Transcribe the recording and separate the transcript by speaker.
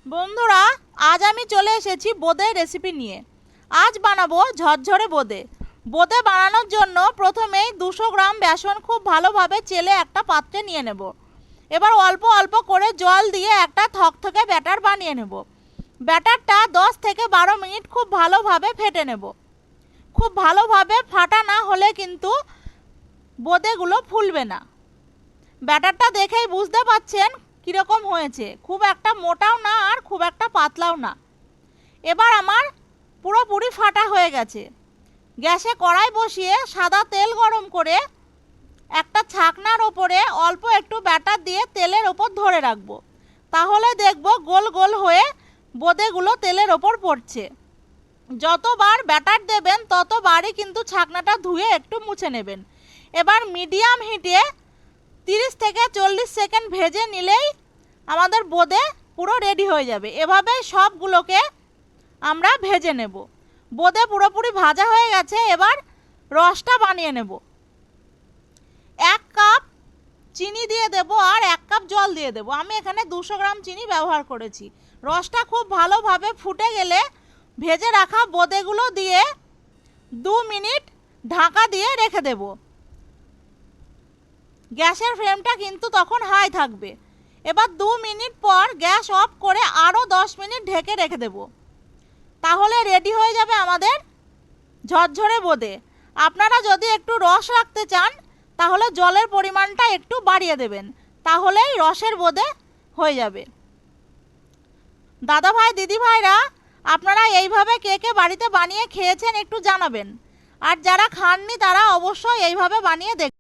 Speaker 1: বন্ধুরা, আজ আমি চলে এসেছি বোঁদের রেসিপি নিয়ে। আজ বানাবো ঝরঝরে বোঁদে। বোঁদে বানানোর জন্য প্রথমেই 200 গ্রাম বেসন খুব ভালোভাবে চেলে একটা পাত্রে নিয়ে নেব। এবার অল্প অল্প করে জল দিয়ে একটা থকথকে ব্যাটার বানিয়ে নেব। ব্যাটারটা 10 থেকে 12 মিনিট খুব ভালোভাবে ফেটে নেব। খুব ভালোভাবে ফাটা না হলে কিন্তু বোঁদেগুলো ফুলবে না। ব্যাটারটা দেখেই বুঝতে পাচ্ছেন কীরকম হয়েছে, খুব একটা মোটাও না আর খুব একটা পাতলাও না। এবার আমার পুরোপুরি ফাটা হয়ে গেছে। গ্যাসে কড়াই বসিয়ে সাদা তেল গরম করে একটা ছাকনার ওপরে অল্প একটু ব্যাটার দিয়ে তেলের ওপর ধরে রাখবো। তাহলে দেখব গোল গোল হয়ে বোঁদেগুলো তেলের ওপর পড়ছে। যতবার ব্যাটার দেবেন ততবারই কিন্তু ছাকনাটা ধুয়ে একটু মুছে নেবেন। এবার মিডিয়াম হিটে 30 থেকে 40 সেকেন্ড ভেজে নিলেই আমাদের বোঁদে পুরো রেডি হয়ে যাবে। এভাবেই সবগুলোকে আমরা ভেজে নেব। বোঁদে পুরোপুরি ভাজা হয়ে গেছে। এবার রসটা বানিয়ে নেব। 1 কাপ চিনি দিয়ে দেব আর 1 কাপ জল দিয়ে দেব। আমি এখানে 200 গ্রাম চিনি ব্যবহার করেছি। রসটা খুব ভালোভাবে ফুটে গেলে ভেজে রাখা বোঁদেগুলো দিয়ে 2 মিনিট ঢাকা দিয়ে রেখে দেব। গ্যাসের ফ্লেমটা কিন্তু তখন হাই থাকবে। এবার 2 মিনিট পর গ্যাস অফ করে আরও 10 মিনিট ঢেকে রেখে দেব। তাহলে রেডি হয়ে যাবে আমাদের ঝরঝরে বোঁদে। আপনারা যদি একটু রস রাখতে চান তাহলে জলের পরিমাণটা একটু বাড়িয়ে দেবেন, তাহলেই রসের বোঁদে হয়ে যাবে। দাদা ভাই দিদি ভাইরা, আপনারা এইভাবে কে কে বাড়িতে বানিয়ে খেয়েছেন একটু জানাবেন। আর যারা খাননি তারা অবশ্যই এইভাবে বানিয়ে দেখবেন।